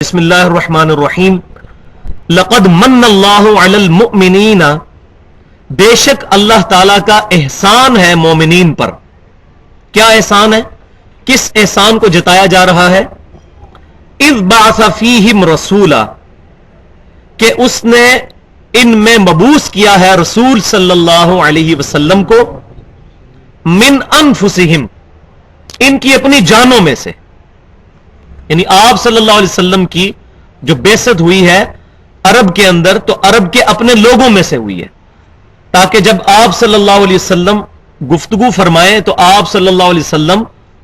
بسم اللہ الرحمن الرحیم لقد من اللہ علی المؤمنین، بے شک اللہ تعالی کا احسان ہے مومنین پر۔ کیا احسان ہے؟ کس احسان کو جتایا جا رہا ہے؟ اذ بعث فیہم رسولا، کہ اس نے ان میں مبعوث کیا ہے رسول صلی اللہ علیہ وسلم کو، من انفسہم، ان کی اپنی جانوں میں سے، یعنی آپ صلی اللہ علیہ وسلم کی جو بعثت ہوئی ہے عرب کے اندر، تو عرب کے اپنے لوگوں میں سے ہوئی ہے، تاکہ جب آپ صلی اللہ علیہ وسلم گفتگو فرمائیں تو آپ صلی اللہ علیہ وسلم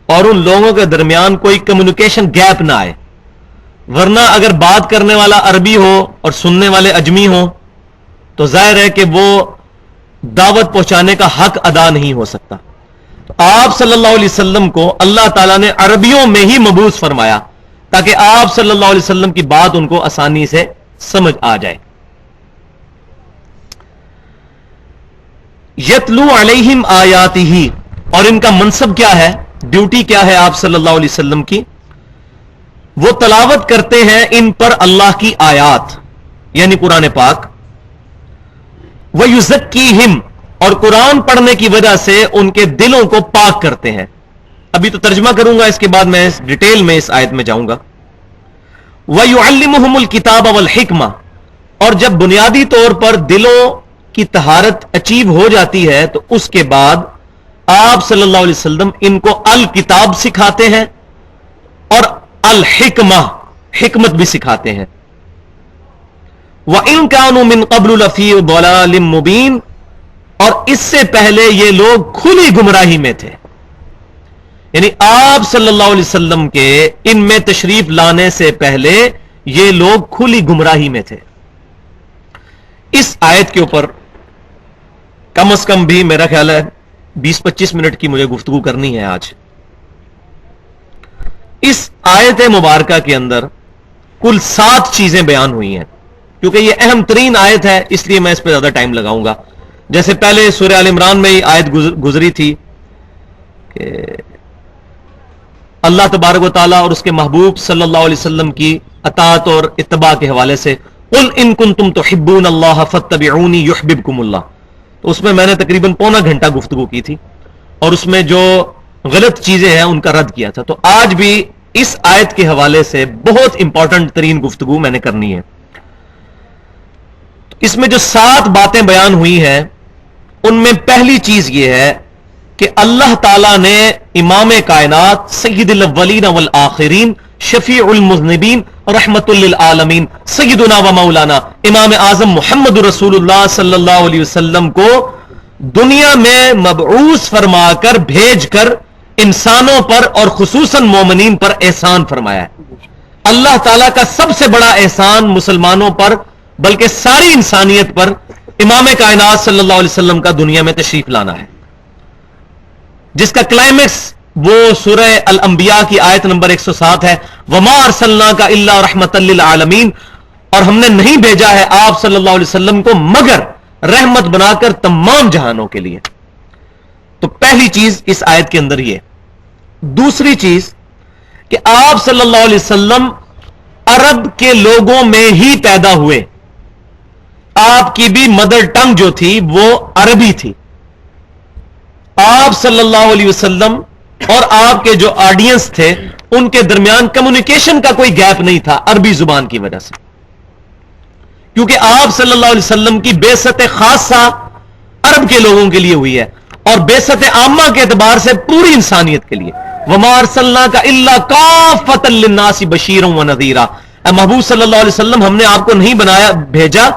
اور ان لوگوں کے درمیان کوئی کمیونیکیشن گیپ نہ آئے، ورنہ اگر بات کرنے والا عربی ہو اور سننے والے اجمی ہوں تو ظاہر ہے کہ وہ دعوت پہنچانے کا حق ادا نہیں ہو سکتا۔ تو آپ صلی اللہ علیہ وسلم کو اللہ تعالیٰ نے عربیوں میں ہی مبعوث فرمایا تاکہ آپ صلی اللہ علیہ وسلم کی بات ان کو آسانی سے سمجھ آ جائے۔ یتلو علیہم آیاتہ، اور ان کا منصب کیا ہے، ڈیوٹی کیا ہے آپ صلی اللہ علیہ وسلم کی؟ وہ تلاوت کرتے ہیں ان پر اللہ کی آیات یعنی قرآن پاک، وَيُزَكِّيهِمْ، اور قرآن پڑھنے کی وجہ سے ان کے دلوں کو پاک کرتے ہیں۔ ابھی تو ترجمہ کروں گا، اس کے بعد میں ڈیٹیل میں اس آیت میں جاؤں گا۔ وَيُعَلِّمُهُمُ الْكِتَابَ وَالْحِكْمَةَ، اور جب بنیادی طور پر دلوں کی طہارت اچیو ہو جاتی ہے تو اس کے بعد آپ صلی اللہ علیہ وسلم ان کو الکتاب سکھاتے ہیں اور الحکمہ، حکمت بھی سکھاتے ہیں۔ وَإِن كَانُوا مِن قَبْلُ لَفِي ضَلَالٍ مُبِينٍ، اور اس سے پہلے یہ لوگ کھلی گمراہی میں تھے، یعنی آپ صلی اللہ علیہ وسلم کے ان میں تشریف لانے سے پہلے یہ لوگ کھلی گمراہی میں تھے۔ اس آیت کے اوپر کم از کم بھی میرا خیال ہے 20-25 منٹ کی مجھے گفتگو کرنی ہے آج۔ اس آیت مبارکہ کے اندر کل 7 چیزیں بیان ہوئی ہیں، کیونکہ یہ اہم ترین آیت ہے اس لیے میں اس پہ زیادہ ٹائم لگاؤں گا۔ جیسے پہلے سورہ آل عمران میں یہ آیت گزری تھی کہ اللہ تبارک و تعالیٰ اور اس کے محبوب صلی اللہ علیہ وسلم کی اطاعت اور اتباع کے حوالے سے قُلْ إِن كُنتُمْ تُحِبُّونَ اللَّهَ فَاتَّبِعُونِي يُحْبِبْكُمُ اللَّهُ، تو اس میں میں نے تقریباً پونا گھنٹہ گفتگو کی تھی اور اس میں جو غلط چیزیں ہیں ان کا رد کیا تھا۔ تو آج بھی اس آیت کے حوالے سے بہت امپورٹنٹ ترین گفتگو میں نے کرنی ہے۔ اس میں جو 7 باتیں بیان ہوئی ہیں ان میں پہلی چیز یہ ہے کہ اللہ تعالیٰ نے امام کائنات سید الاولین والآخرین شفیع المذنبین رحمت للعالمین سیدنا و مولانا امام اعظم محمد رسول اللہ صلی اللہ علیہ وسلم کو دنیا میں مبعوث فرما کر بھیج کر انسانوں پر اور خصوصاً مومنین پر احسان فرمایا ہے۔ اللہ تعالیٰ کا سب سے بڑا احسان مسلمانوں پر بلکہ ساری انسانیت پر امام کائنات صلی اللہ علیہ وسلم کا دنیا میں تشریف لانا ہے، جس کا کلائمیکس وہ سورہ الانبیاء کی آیت نمبر 107 ہے، وَمَا أَرْسَلْنَاكَ إِلَّا رَحْمَةً لِّلْعَالَمِينَ، اور ہم نے نہیں بھیجا ہے آپ صلی اللہ علیہ وسلم کو مگر رحمت بنا کر تمام جہانوں کے لیے۔ تو پہلی چیز اس آیت کے اندر یہ۔ دوسری چیز کہ آپ صلی اللہ علیہ وسلم عرب کے لوگوں میں ہی پیدا ہوئے، آپ کی بھی مدر ٹنگ جو تھی وہ عربی تھی۔ آپ صلی اللہ علیہ وسلم اور آپ کے جو آڈینس تھے ان کے درمیان کمیونیکیشن کا کوئی گیپ نہیں تھا عربی زبان کی وجہ سے، کیونکہ آپ صلی اللہ علیہ وسلم کی بعثت خاصہ عرب کے لوگوں کے لیے ہوئی ہے اور بعثت عامہ کے اعتبار سے پوری انسانیت کے لیے۔ وَمَا أَرْسَلْنَاكَ إِلَّا كَافَّةً لِّلنَّاسِ بَشِيرًا وَنَذِيرًا، اے محبوب صلی اللہ علیہ وسلم ہم نے آپ کو نہیں بھیجا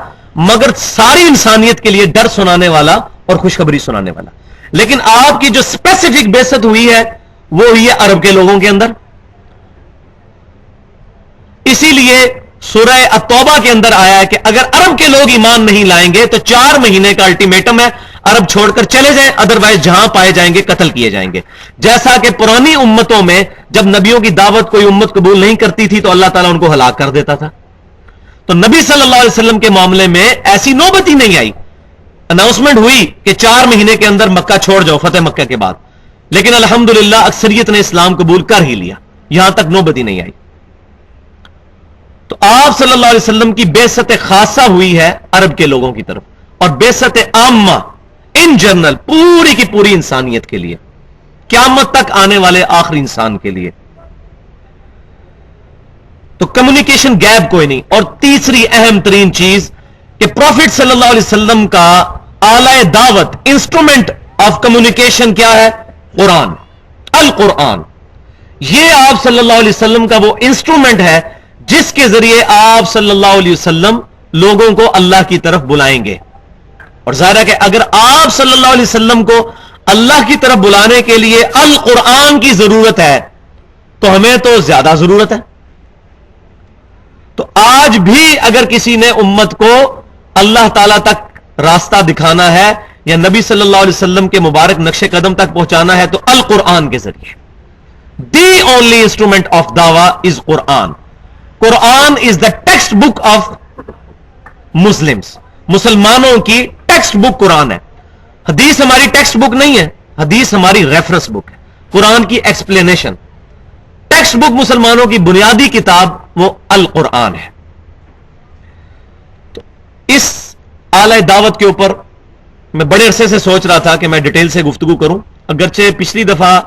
مگر ساری انسانیت کے لیے ڈر سنانے والا اور خوشخبری سنانے والا۔ لیکن آپ کی جو اسپیسیفک بعثت ہوئی ہے وہ ہوئی ہے عرب کے لوگوں کے اندر۔ اسی لیے سورہ التوبہ کے اندر آیا ہے کہ اگر عرب کے لوگ ایمان نہیں لائیں گے تو 4 مہینے کا الٹیمیٹم ہے، عرب چھوڑ کر چلے جائیں، ادروائز جہاں پائے جائیں گے قتل کیے جائیں گے۔ جیسا کہ پرانی امتوں میں جب نبیوں کی دعوت کوئی امت قبول نہیں کرتی تھی تو اللہ تعالیٰ ان کو ہلاک کر دیتا تھا۔ تو نبی صلی اللہ علیہ وسلم کے معاملے میں ایسی نوبت ہی نہیں آئی، اناؤنسمنٹ ہوئی کہ 4 مہینے کے اندر مکہ چھوڑ جاؤ فتح مکہ کے بعد، لیکن الحمدللہ اکثریت نے اسلام قبول کر ہی لیا، یہاں تک نوبت ہی نہیں آئی۔ آپ صلی اللہ علیہ وسلم کی بعثت خاصہ ہوئی ہے عرب کے لوگوں کی طرف، اور بعثت عامہ ان جنرل پوری کی پوری انسانیت کے لیے، قیامت تک آنے والے آخری انسان کے لیے. تو کمیونیکیشن گیپ کوئی نہیں. اور تیسری اہم ترین چیز کہ پروفٹ صلی اللہ علیہ وسلم کا آلہ دعوت، انسٹرومنٹ آف کمیونیکیشن کیا ہے؟ قرآن، القرآن. یہ آپ صلی اللہ علیہ وسلم کا وہ انسٹرومنٹ ہے جس کے ذریعے آپ صلی اللہ علیہ وسلم لوگوں کو اللہ کی طرف بلائیں گے. اور ظاہر ہے کہ اگر آپ صلی اللہ علیہ وسلم کو اللہ کی طرف بلانے کے لیے القرآن کی ضرورت ہے تو ہمیں تو زیادہ ضرورت ہے. تو آج بھی اگر کسی نے امت کو اللہ تعالی تک راستہ دکھانا ہے یا نبی صلی اللہ علیہ وسلم کے مبارک نقش قدم تک پہنچانا ہے تو القرآن کے ذریعے. دی اونلی انسٹرومنٹ آف دعویٰ is Quran. Quran is the textbook of Muslims. مسلمانوں کی ٹیکسٹ بک قرآن ہے. حدیث ہماری ٹیکسٹ بک نہیں ہے، حدیث ہماری ریفرنس بک ہے، قرآن کی ایکسپلینیشن. ٹیکسٹ بک مسلمانوں کی بنیادی کتاب وہ القرآن ہے. تو اس اعلی دعوت کے اوپر میں بڑے عرصے سے سوچ رہا تھا کہ میں ڈیٹیل سے گفتگو کروں، اگرچہ پچھلی دفعہ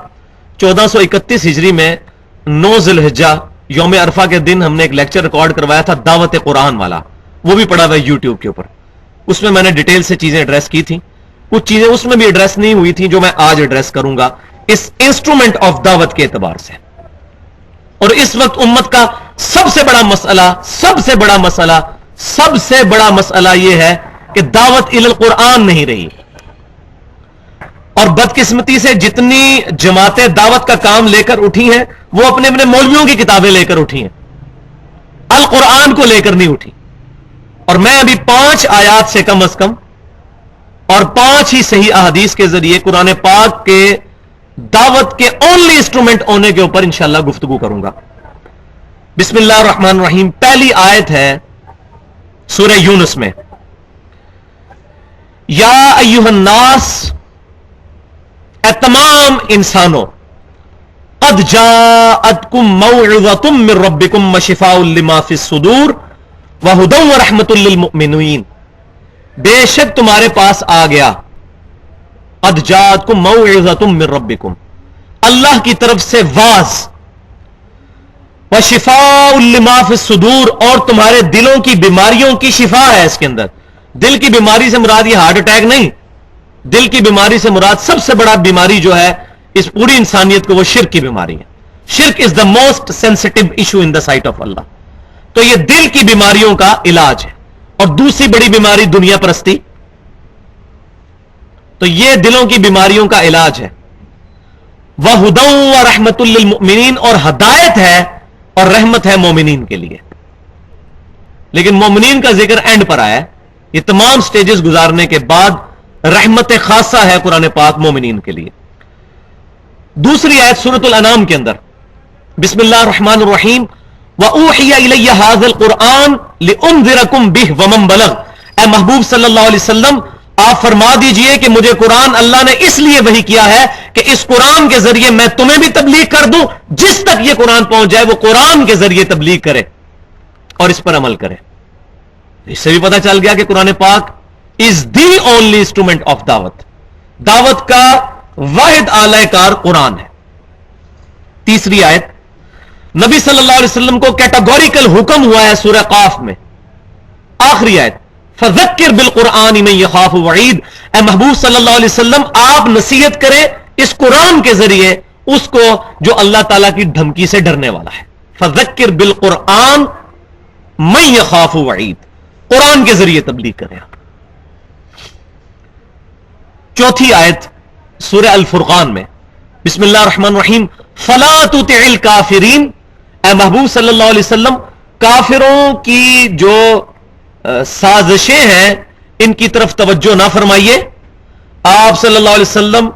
1431 ہجری میں 9 ذی الحجہ یوم عرفہ کے دن ہم نے ایک لیکچر ریکارڈ کروایا تھا دعوت قرآن والا، وہ بھی پڑا ہوا ہے یوٹیوب کے اوپر. اس میں نے ڈیٹیل سے چیزیں ایڈریس کی تھیں. کچھ چیزیں اس میں بھی ایڈریس نہیں ہوئی تھیں جو میں آج ایڈریس کروں گا اس انسٹرومنٹ آف دعوت کے اعتبار سے. اور اس وقت امت کا سب سے بڑا مسئلہ یہ ہے کہ دعوت الی القرآن نہیں رہی. اور بدقسمتی سے جتنی جماعتیں دعوت کا کام لے کر اٹھی ہیں وہ اپنے اپنے مولویوں کی کتابیں لے کر اٹھی ہیں، القرآن کو لے کر نہیں اٹھی. اور میں ابھی 5 آیات سے کم از کم اور 5 ہی صحیح احادیث کے ذریعے قرآن پاک کے دعوت کے اونلی انسٹرومنٹ ہونے کے اوپر انشاءاللہ گفتگو کروں گا. بسم اللہ الرحمن الرحیم. پہلی آیت ہے سورہ یونس میں، یا ایھا الناس، اے تمام انسانوں، قد جاءتکم موعظۃ من ربکم وشفاء لما فی الصدور وہدی ورحمۃ للمؤمنین. بے شک تمہارے پاس آ گیا، قد جاءتکم موعظۃ من ربکم، اللہ کی طرف سے واعظ، وشفاء لما فی الصدور، اور تمہارے دلوں کی بیماریوں کی شفا ہے اس کے اندر. دل کی بیماری سے مراد یہ ہارٹ اٹیک نہیں، دل کی بیماری سے مراد سب سے بڑا بیماری جو ہے اس پوری انسانیت کو وہ شرک کی بیماری ہے. شرک is the most sensitive issue in the sight of Allah. تو یہ دل کی بیماریوں کا علاج ہے. اور دوسری بڑی بیماری دنیا پرستی، تو یہ دلوں کی بیماریوں کا علاج ہے. وَهُدًى وَرَحْمَةٌ لِّلْمُؤْمِنِينَ، اور ہدایت ہے اور رحمت ہے مومنین کے لیے. لیکن مومنین کا ذکر اینڈ پر آیا ہے. یہ تمام سٹیجز گزارنے کے بعد رحمت خاصہ ہے قرآن پاک مومنین کے لیے. دوسری آیت سورۃ الانعام کے اندر، بسم اللہ الرحمن الرحیم، وَأُوحِيَ إِلَيَّ هَذَا الْقُرْآنُ لِأُنذِرَكُم بِهِ وَمَن بَلَغَ. اے محبوب صلی اللہ علیہ وسلم، آپ فرما دیجئے کہ مجھے قرآن اللہ نے اس لیے وحی کیا ہے کہ اس قرآن کے ذریعے میں تمہیں بھی تبلیغ کر دوں، جس تک یہ قرآن پہنچ جائے وہ قرآن کے ذریعے تبلیغ کرے اور اس پر عمل کرے. اس سے بھی پتہ چل گیا کہ قرآن پاک از دی اونلی انسٹرومنٹ آف دعوت. دعوت کا واحد آلہ کار قرآن ہے. تیسری آیت، نبی صلی اللہ علیہ وسلم کو کیٹاگوریکل حکم ہوا ہے سورہ قاف میں، آخری آیت، فذکر بالقرآن من یخاف وعید. اے محبوب صلی اللہ علیہ وسلم، آپ نصیحت کریں اس قرآن کے ذریعے اس کو جو اللہ تعالیٰ کی دھمکی سے ڈرنے والا ہے. فذکر بالقرآن من یخاف وعید، قرآن کے ذریعے تبلیغ کریں. چوتھی آیت سورہ الفرقان میں، بسم اللہ الرحمن الرحیم، فلا تطع الکافرین. اے محبوب صلی اللہ علیہ وسلم، کافروں کی جو سازشیں ہیں ان کی طرف توجہ نہ فرمائیے. آپ صلی اللہ علیہ وسلم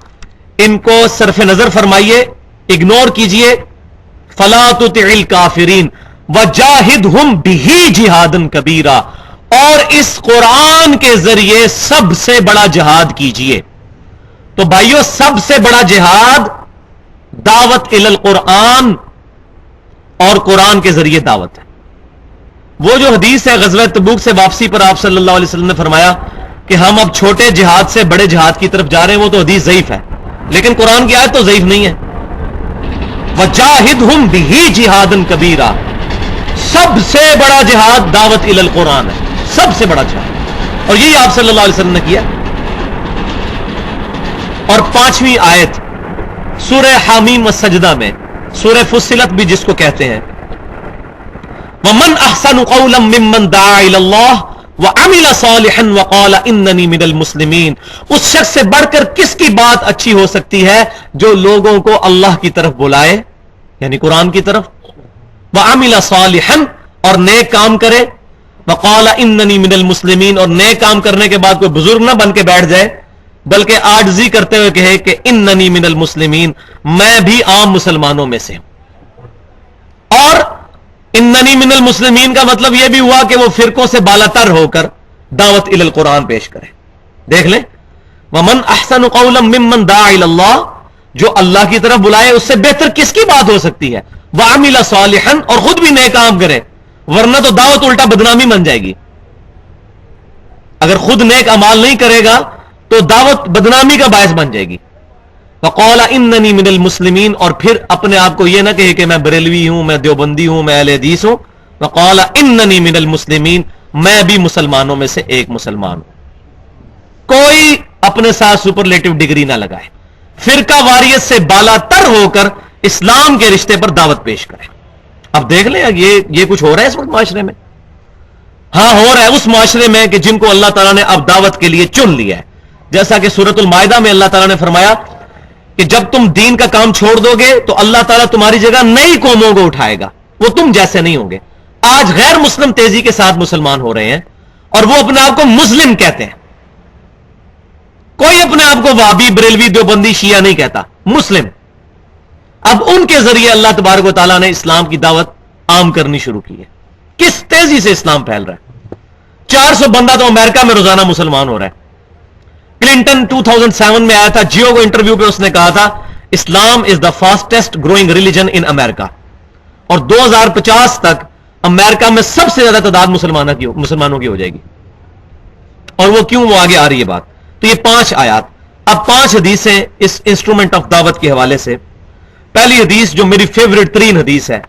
ان کو صرف نظر فرمائیے، اگنور کیجئے. فلا تطع الکافرین وجاہدہم بہ جہادا کبیرا، اور اس قرآن کے ذریعے سب سے بڑا جہاد کیجئے. تو بھائیو، سب سے بڑا جہاد دعوت الی القرآن اور قرآن کے ذریعے دعوت ہے. وہ جو حدیث ہے غزوہ تبوک سے واپسی پر آپ صلی اللہ علیہ وسلم نے فرمایا کہ ہم اب چھوٹے جہاد سے بڑے جہاد کی طرف جا رہے ہیں، وہ تو حدیث ضعیف ہے، لیکن قرآن کی آیت تو ضعیف نہیں ہے. وَجَاهِدْهُمْ بِهِ جِهَادًا كَبِيرًا، سب سے بڑا جہاد دعوت الی القرآن ہے، سب سے بڑا جہاد، اور یہی آپ صلی اللہ علیہ وسلم نے کیا. اور 5ویں آیت سورہ حامیم والسجدہ میں، سورہ فصلت بھی جس کو کہتے ہیں، وَمَنْ أَحْسَنُ قَوْلًا مِّمَّنْ دَعَا إِلَى اللَّهِ وَعَمِلَ صَالِحًا وَقَالَ إِنَّنِي مِنَ الْمُسْلِمِينَ، اس شخص سے بڑھ کر کس کی بات اچھی ہو سکتی ہے جو لوگوں کو اللہ کی طرف بلائے، یعنی قرآن کی طرف، وَعَمِلَ صَالِحًا، اور نیک کام کرے، وَقَالَ إِنَّنِي مِنَ الْمُسْلِمِينَ، اور نیک کام کرنے کے بعد کوئی بزرگ نہ بن کے بیٹھ جائے بلکہ عاجزی کرتے ہوئے کہے کہ إِنَّنِي مِنَ الْمُسْلِمِينَ، میں بھی عام مسلمانوں میں سے. اور اننی من المسلمین کا مطلب یہ بھی ہوا کہ وہ فرقوں سے بالاتر ہو کر دعوت الی القرآن پیش کرے. دیکھ لیں، ومن احسن قولا ممن دعا الی اللہ، جو اللہ کی طرف بلائے اس سے بہتر کس کی بات ہو سکتی ہے، وعمل صالحا، اور خود بھی نیک کام کرے، ورنہ تو دعوت الٹا بدنامی بن جائے گی. اگر خود نیک اعمال نہیں کرے گا تو دعوت بدنامی کا باعث بن جائے گی. وقال اننی من المسلمین، اور پھر اپنے آپ کو یہ نہ کہے کہ میں بریلوی ہوں، میں دیوبندی ہوں، میں اہل حدیث ہوں. وقال اننی من المسلمین، میں بھی مسلمانوں میں سے ایک مسلمان ہوں. کوئی اپنے ساتھ سپرلیٹو ڈگری نہ لگائے، فرقہ واریت سے بالاتر ہو کر اسلام کے رشتے پر دعوت پیش کرے. اب دیکھ لیں یہ کچھ ہو رہا ہے اس وقت معاشرے میں. ہاں ہو رہا ہے اس معاشرے میں کہ جن کو اللہ تعالیٰ نے اب دعوت کے لیے چن لیا ہے. جیسا کہ سورۃ المائدہ میں اللہ تعالیٰ نے فرمایا کہ جب تم دین کا کام چھوڑ دو گے تو اللہ تعالیٰ تمہاری جگہ نئی قوموں کو اٹھائے گا، وہ تم جیسے نہیں ہوں گے. آج غیر مسلم تیزی کے ساتھ مسلمان ہو رہے ہیں اور وہ اپنے آپ کو مسلم کہتے ہیں. کوئی اپنے آپ کو وہابی، بریلوی، دیوبندی، شیعہ نہیں کہتا، مسلم. اب ان کے ذریعے اللہ تبارک و تعالیٰ نے اسلام کی دعوت عام کرنی شروع کی ہے. کس تیزی سے اسلام پھیل رہا ہے. 400 بندہ تو امریکہ میں روزانہ مسلمان ہو رہا ہے. کلنٹن 2007 میں آیا تھا، جیو کو انٹرویو پہ اس نے کہا تھا اسلام از دا فاسٹسٹ گروئنگ ریلیجن ان امریکہ، اور 2050 تک امریکہ میں سب سے زیادہ تعداد مسلمانوں کی ہو جائے گی. اور وہ کیوں، وہ آگے آ رہی ہے بات. تو یہ 5 آیات. اب 5 حدیثیں اس انسٹرومنٹ آف دعوت کے حوالے سے. پہلی حدیث جو میری فیوریٹ ترین حدیث ہے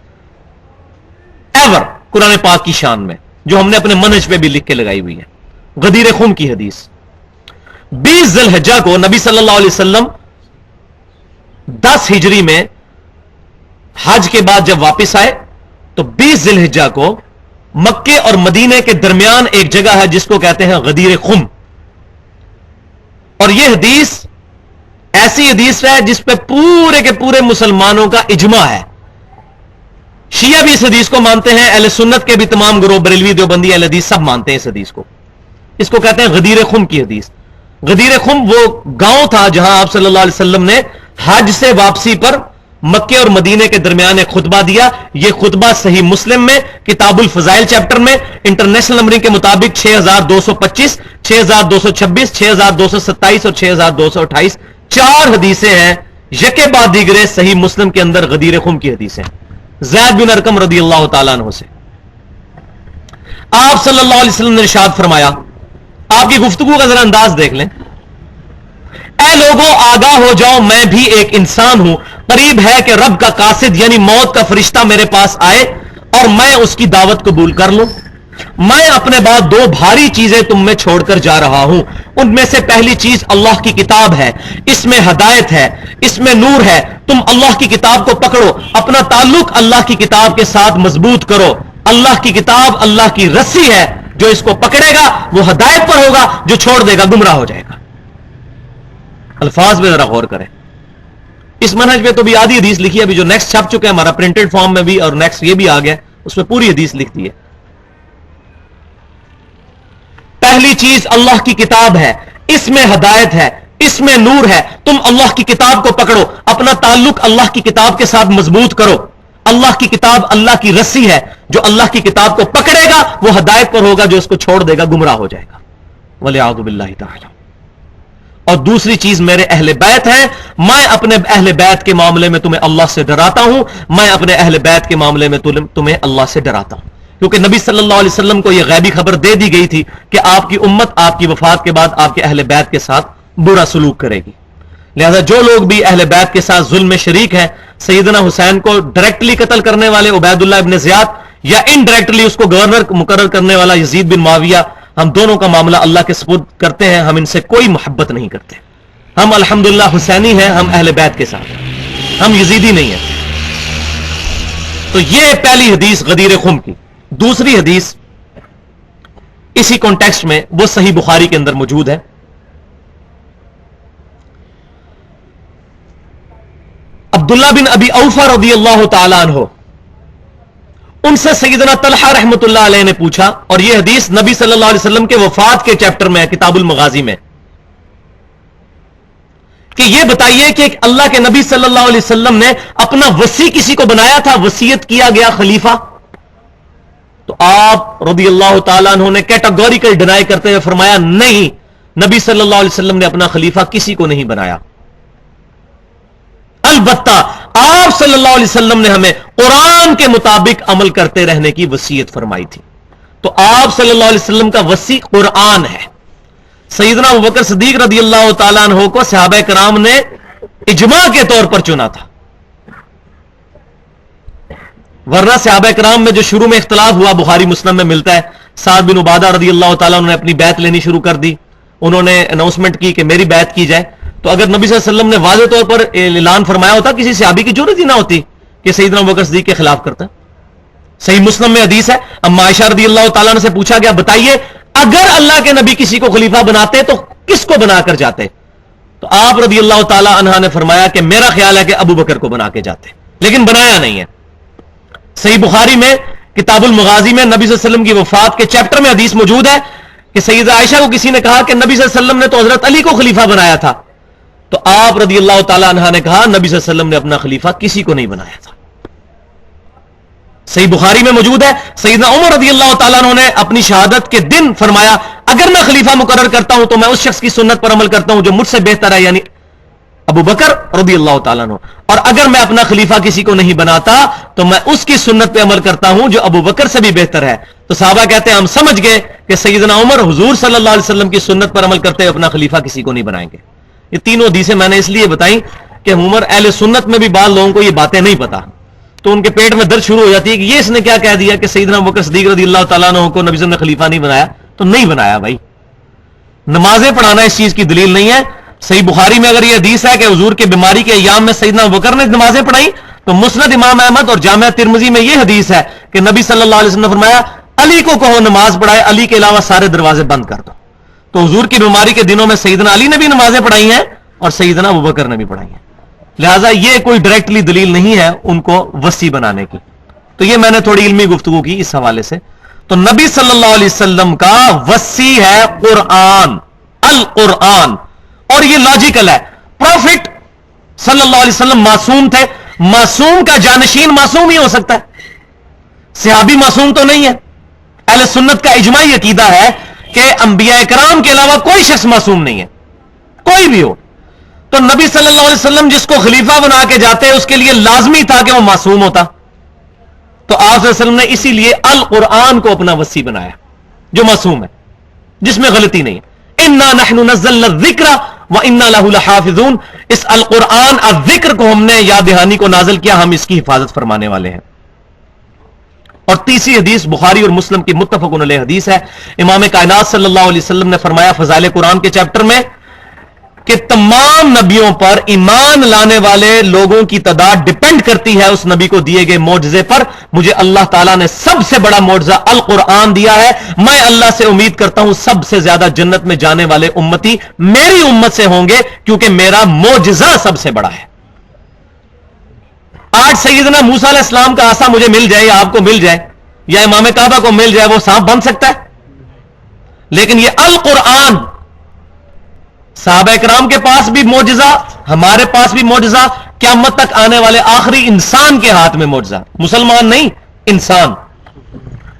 ایور قرآن پاک کی شان میں، جو ہم نے اپنے منہج پہ بھی لکھ کے لگائی ہوئی ہے، غدیر خم کی حدیث. 20 ذی الحجہ کو نبی صلی اللہ علیہ وسلم 10 ہجری میں حج کے بعد جب واپس آئے تو 20 ذی الحجہ کو مکے اور مدینے کے درمیان ایک جگہ ہے جس کو کہتے ہیں غدیر خم. اور یہ حدیث ایسی حدیث ہے جس پہ پورے کے پورے مسلمانوں کا اجماع ہے. شیعہ بھی اس حدیث کو مانتے ہیں، اہل سنت کے بھی تمام گروہ، بریلوی، دیوبندی، اہل حدیث سب مانتے ہیں اس حدیث کو. اس کو کہتے ہیں غدیر خم کی حدیث. غدیر خم وہ گاؤں تھا جہاں آپ صلی اللہ علیہ وسلم نے حج سے واپسی پر مکے اور مدینے کے درمیان ایک خطبہ دیا. یہ خطبہ صحیح مسلم میں کتاب الفضائل چیپٹر میں انٹرنیشنل نمبرنگ کے مطابق 6225، 6226، 6227 اور 6228 4 حدیثیں ہیں یکے بعد دیگرے صحیح مسلم کے اندر غدیر خم کی حدیثیں. زید بن ارقم رضی اللہ تعالیٰ عنہ سے آپ صلی اللہ علیہ وسلم نے ارشاد فرمایا، آپ کی گفتگو کا ذرا انداز دیکھ لیں. اے لوگوں آگاہ ہو جاؤ، میں بھی ایک انسان ہوں. قریب ہے کہ رب کا قاصد یعنی موت کا فرشتہ میرے پاس آئے اور میں اس کی دعوت قبول کر لوں. میں اپنے بعد 2 بھاری چیزیں تم میں چھوڑ کر جا رہا ہوں. ان میں سے پہلی چیز اللہ کی کتاب ہے، اس میں ہدایت ہے، اس میں نور ہے. تم اللہ کی کتاب کو پکڑو، اپنا تعلق اللہ کی کتاب کے ساتھ مضبوط کرو. اللہ کی کتاب اللہ کی رسی ہے، جو اس کو پکڑے گا وہ ہدایت پر ہوگا، جو چھوڑ دے گا گمراہ ہو جائے گا. الفاظ میں ذرا غور کریں. اس منہج میں تو بھی آدھی حدیث لکھی ہے، ابھی جو نیکسٹ چھپ چکے ہیں ہمارا پرنٹڈ فارم میں بھی، اور نیکسٹ یہ بھی آ گیا، اس میں پوری حدیث لکھ دی ہے. پہلی چیز اللہ کی کتاب ہے، اس میں ہدایت ہے، اس میں نور ہے. تم اللہ کی کتاب کو پکڑو، اپنا تعلق اللہ کی کتاب کے ساتھ مضبوط کرو. اللہ کی کتاب اللہ کی رسی ہے، جو اللہ کی کتاب کو پکڑے گا وہ ہدایت پر ہوگا، جو اس کو چھوڑ دے گا گمراہ ہو جائے گا. وَلِعَوْذُ بِاللَّهِ تَعَالَى. اور دوسری چیز میرے اہل بیت ہیں، میں اپنے اہل بیت کے معاملے میں تمہیں اللہ سے ڈراتا ہوں، میں اپنے اہل بیت کے معاملے میں تمہیں اللہ سے ڈراتا ہوں. کیونکہ نبی صلی اللہ علیہ وسلم کو یہ غیبی خبر دے دی گئی تھی کہ آپ کی امت آپ کی وفات کے بعد آپ کے اہل بیت کے ساتھ برا سلوک کرے گی. لہذا جو لوگ بھی اہل بیت کے ساتھ ظلم میں شریک ہیں، سیدنا حسین کو ڈائریکٹلی قتل کرنے والے عبید اللہ ابن زیاد یا انڈائریکٹلی اس کو گورنر مقرر کرنے والا یزید بن معاویہ، ہم دونوں کا معاملہ اللہ کے سپرد کرتے ہیں. ہم ان سے کوئی محبت نہیں کرتے. ہم الحمدللہ حسینی ہیں، ہم اہل بیت کے ساتھ ہیں، ہم یزیدی نہیں ہیں. تو یہ پہلی حدیث غدیر خم کی. دوسری حدیث اسی کانٹیکسٹ میں وہ صحیح بخاری کے اندر موجود ہے. عبداللہ بن ابی اوفا رضی اللہ تعالی عنہ، ان سے سیدنا طلحہ رحمت اللہ علیہ نے پوچھا، اور یہ حدیث نبی صلی اللہ علیہ وسلم کے وفات کے چیپٹر میں ہے، کتاب المغازی میں، کہ یہ بتائیے کہ اللہ کے نبی صلی اللہ علیہ وسلم نے اپنا وصی کسی کو بنایا تھا، وصیت کیا گیا خلیفہ؟ تو آپ رضی اللہ تعالیٰ عنہ نے کیٹاگوریکل ڈینائی کرتے ہوئے فرمایا نہیں، نبی صلی اللہ علیہ وسلم نے اپنا خلیفہ کسی کو نہیں بنایا. البتہ آپ صلی اللہ علیہ وسلم نے ہمیں قرآن کے مطابق عمل کرتے رہنے کی وصیت فرمائی تھی. تو آپ صلی اللہ علیہ وسلم کا وصی قرآن ہے. سیدنا ابوبکر صدیق رضی اللہ تعالیٰ عنہ کو صحابہ کرام نے اجماع کے طور پر چنا تھا، ورنہ صحابہ کرام میں جو شروع میں اختلاف ہوا بخاری مسلم میں ملتا ہے. سعد بن عبادہ رضی اللہ تعالیٰ عنہ نے اپنی بیعت لینی شروع کر دی، انہوں نے اناؤنسمنٹ کی کہ میری بیعت کی جائے. تو اگر نبی صلی اللہ علیہ وسلم نے واضح طور پر اعلان فرمایا ہوتا، کسی صحابی کی ضرورت ہی نہ ہوتی کہ سیدنا ابوبکر صدیق کے خلاف کرتا. صحیح مسلم میں حدیث ہے، اما عائشہ رضی اللہ تعالیٰ عنہ سے پوچھا گیا بتائیے اگر اللہ کے نبی کسی کو خلیفہ بناتے تو کس کو بنا کر جاتے؟ تو آپ رضی اللہ تعالیٰ عنہ نے فرمایا کہ میرا خیال ہے کہ ابو بکر کو بنا کے جاتے، لیکن بنایا نہیں ہے. صحیح بخاری میں کتاب المغازی میں نبی صلی اللہ علیہ وسلم کی وفات کے چیپٹر میں حدیث موجود ہے کہ سیدہ عائشہ کو کسی نے کہا کہ نبی صلی اللہ علیہ وسلم نے تو حضرت علی کو خلیفہ بنایا تھا. تو آپ رضی اللہ تعالیٰ عنہ نے کہا نبی صلی اللہ علیہ وسلم نے اپنا خلیفہ کسی کو نہیں بنایا تھا. صحیح بخاری میں موجود ہے، سیدنا عمر رضی اللہ تعالیٰ عنہ نے اپنی شہادت کے دن فرمایا اگر میں خلیفہ مقرر کرتا ہوں تو میں اس شخص کی سنت پر عمل کرتا ہوں جو مجھ سے بہتر ہے، یعنی ابو بکر رضی اللہ تعالیٰ عنہ، اور اگر میں اپنا خلیفہ کسی کو نہیں بناتا تو میں اس کی سنت پہ عمل کرتا ہوں جو ابو بکر سے بھی بہتر ہے. تو صحابہ کہتے ہیں ہم سمجھ گئے کہ سیدنا عمر حضور صلی اللہ علیہ وسلم کی سنت پر عمل کرتے ہوئے اپنا خلیفہ کسی کو نہیں بنائیں گے. یہ تینوں حدیثیں میں نے اس لیے بتائیں کہ عمر اہل سنت میں بھی بعض لوگوں کو یہ باتیں نہیں پتا، تو ان کے پیٹ میں درد شروع ہو جاتی ہے کہ یہ اس نے کیا کہہ دیا کہ سیدنا ابوبکر صدیق رضی اللہ تعالیٰ عنہ کو نبی صلی اللہ علیہ وسلم نے خلیفہ نہیں بنایا. تو نہیں بنایا بھائی، نمازیں پڑھانا اس چیز کی دلیل نہیں ہے. صحیح بخاری میں اگر یہ حدیث ہے کہ حضور کے بیماری کے ایام میں سیدنا ابوبکر نے نمازیں پڑھائی، تو مسند امام احمد اور جامعہ ترمذی میں یہ حدیث ہے کہ نبی صلی اللہ علیہ وسلم نے فرمایا علی کو کہو نماز پڑھائے، علی کے علاوہ سارے دروازے بند کر دو. تو حضور کی بیماری کے دنوں میں سیدنا علی نے بھی نمازیں پڑھائی ہیں اور سیدنا ابوبکر نے بھی پڑھائی ہیں. لہٰذا یہ کوئی ڈائریکٹلی دلیل نہیں ہے ان کو وصی بنانے کی. تو یہ میں نے تھوڑی علمی گفتگو کی اس حوالے سے. تو نبی صلی اللہ علیہ وسلم کا وصی ہے قرآن، القرآن، اور یہ لاجیکل ہے. پروفٹ صلی اللہ علیہ وسلم معصوم تھے، معصوم کا جانشین معصوم ہی ہو سکتا ہے، صحابی معصوم تو نہیں ہے. اہل سنت کا اجماعی عقیدہ ہے کہ انبیاء کرام کے علاوہ کوئی شخص معصوم نہیں ہے، کوئی بھی ہو. تو نبی صلی اللہ علیہ وسلم جس کو خلیفہ بنا کے جاتے اس کے لیے لازمی تھا کہ وہ معصوم ہوتا. تو آپ صلی اللہ علیہ وسلم نے اسی لیے القرآن کو اپنا وصی بنایا جو معصوم ہے، جس میں غلطی نہیں ہے. انا نحن نزلنا الذکر وانا له لحافظون. اس القرآن الذکر کو ہم نے یاد دہانی کو نازل کیا، ہم اس کی حفاظت فرمانے والے ہیں. اور تیسری حدیث بخاری اور مسلم کی متفق علیہ حدیث ہے. امام کائنات صلی اللہ علیہ وسلم نے فرمایا فضائل قرآن کے چیپٹر میں کہ تمام نبیوں پر ایمان لانے والے لوگوں کی تعداد ڈپینڈ کرتی ہے اس نبی کو دیے گئے معجزے پر. مجھے اللہ تعالیٰ نے سب سے بڑا معجزہ القرآن دیا ہے. میں اللہ سے امید کرتا ہوں سب سے زیادہ جنت میں جانے والے امتی میری امت سے ہوں گے، کیونکہ میرا معجزہ سب سے بڑا ہے. آج سیدنا موسیٰ علیہ السلام کا عصا مجھے مل جائے یا آپ کو مل جائے یا امام کعبہ کو مل جائے، وہ سانپ بن سکتا ہے؟ لیکن یہ القرآن صحابہ کرام کے پاس بھی معجزہ، ہمارے پاس بھی معجزہ، قیامت تک آنے والے آخری انسان کے ہاتھ میں معجزہ، مسلمان نہیں انسان.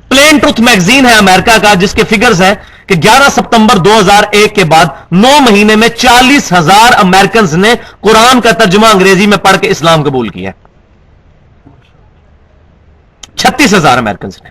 پلین ٹروتھ میگزین ہے امریکہ کا، جس کے فگرز ہیں کہ 11 ستمبر 2001 کے بعد 9 مہینے میں 40,000 امریکنز نے قرآن کا ترجمہ انگریزی میں پڑھ کے اسلام قبول کیا. 36,000 امریکنز نے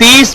30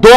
2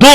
2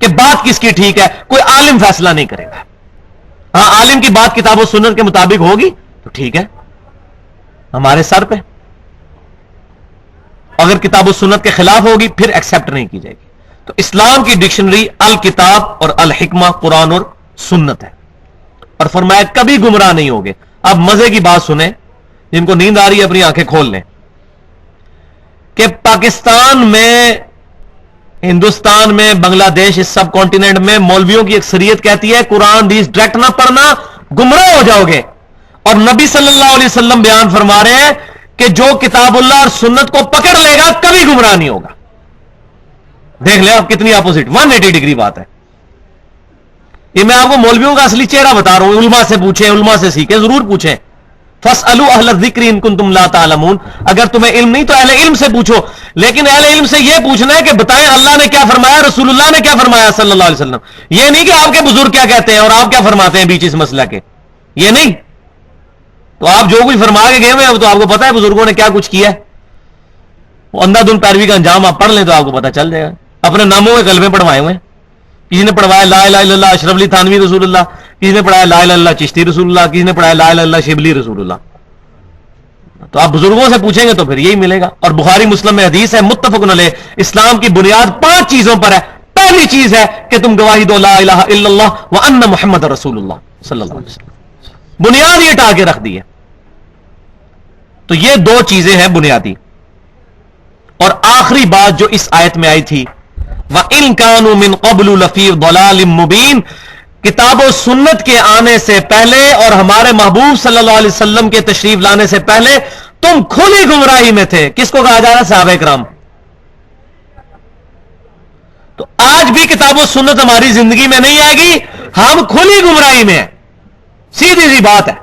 کہ بات کس کی ٹھیک ہے، کوئی عالم فیصلہ نہیں کرے گا. ہاں عالم کی بات کتاب و سنت کے مطابق ہوگی تو ٹھیک ہے ہمارے سر پہ، اگر کتاب و سنت کے خلاف ہوگی پھر ایکسپٹ نہیں کی جائے گی. تو اسلام کی ڈکشنری الکتاب اور الحکمہ قرآن اور سنت ہے، اور فرمایا کبھی گمراہ نہیں ہوگے. اب مزے کی بات سنیں، جن کو نیند آ رہی ہے اپنی آنکھیں کھول لیں، کہ پاکستان میں، ہندوستان میں، بنگلہ دیش، اس سب کانٹیننٹ میں مولویوں کی اکثریت کہتی ہے قرآن حدیث ڈائریکٹ نہ پڑھنا، گمراہ ہو جاؤ گے. اور نبی صلی اللہ علیہ وسلم بیان فرما رہے ہیں کہ جو کتاب اللہ اور سنت کو پکڑ لے گا کبھی گمراہ نہیں ہوگا. دیکھ لیں آپ کتنی اپوزٹ، 180 ڈگری بات ہے. یہ میں آپ کو مولویوں کا اصلی چہرہ بتا رہا ہوں. علماء سے پوچھیں، علماء سے سیکھیں، ضرور پوچھیں. فَاسْأَلُوا أَهْلَ الذِّكْرِ إِن كُنتُمْ لَا تَعْلَمُونَ. اگر تمہیں علم نہیں تو اہل علم سے پوچھو، لیکن اہل علم سے یہ پوچھنا ہے کہ بتائیں اللہ نے کیا فرمایا، رسول اللہ نے کیا فرمایا صلی اللہ علیہ وسلم. یہ نہیں کہ آپ کے بزرگ کیا کہتے ہیں اور آپ کیا فرماتے ہیں بیچ اس مسئلہ کے، یہ نہیں. تو آپ جو کچھ فرما کے گئے ہوئے تو آپ کو پتا ہے بزرگوں نے کیا کچھ کیا ہے. وہ اندھا دھند پیروی کا انجام آپ پڑھ لیں تو آپ کو پتا چل جائے گا. اپنے ناموں کے کلمے پڑھوائے ہوئے، کسی نے پڑھوایا لا الہ الا اللہ اشرف علی تھانوی رسول اللہ، کسی نے پڑھایا لا الہ الا اللہ چشتی رسول اللہ، کسی نے پڑھایا لا الہ الا اللہ شبلی رسول اللہ. تو آپ بزرگوں سے پوچھیں گے تو پھر یہی ملے گا. اور بخاری مسلم میں حدیث ہے متفق علیہ، اسلام کی بنیاد 5 چیزوں پر ہے. پہلی چیز ہے کہ تم گواہی دو لا الہ الا اللہ وان محمد رسول اللہ صلی اللہ علیہ وسلم. بنیاد یہ ٹا کے رکھ دی ہے. تو یہ 2 چیزیں ہیں بنیادی. اور آخری بات جو اس آیت میں آئی تھی وَإِن كَانُوا مِن قَبْلُ لَفِي ضَلَالٍ مُبِينٍ، کتاب و سنت کے آنے سے پہلے اور ہمارے محبوب صلی اللہ علیہ وسلم کے تشریف لانے سے پہلے تم کھلی گمراہی میں تھے. کس کو کہا جا رہا ہے؟ صحابہ کرام. تو آج بھی کتاب و سنت ہماری زندگی میں نہیں آئے گی، ہم کھلی گمراہی میں ہیں. سیدھی سی بات ہے،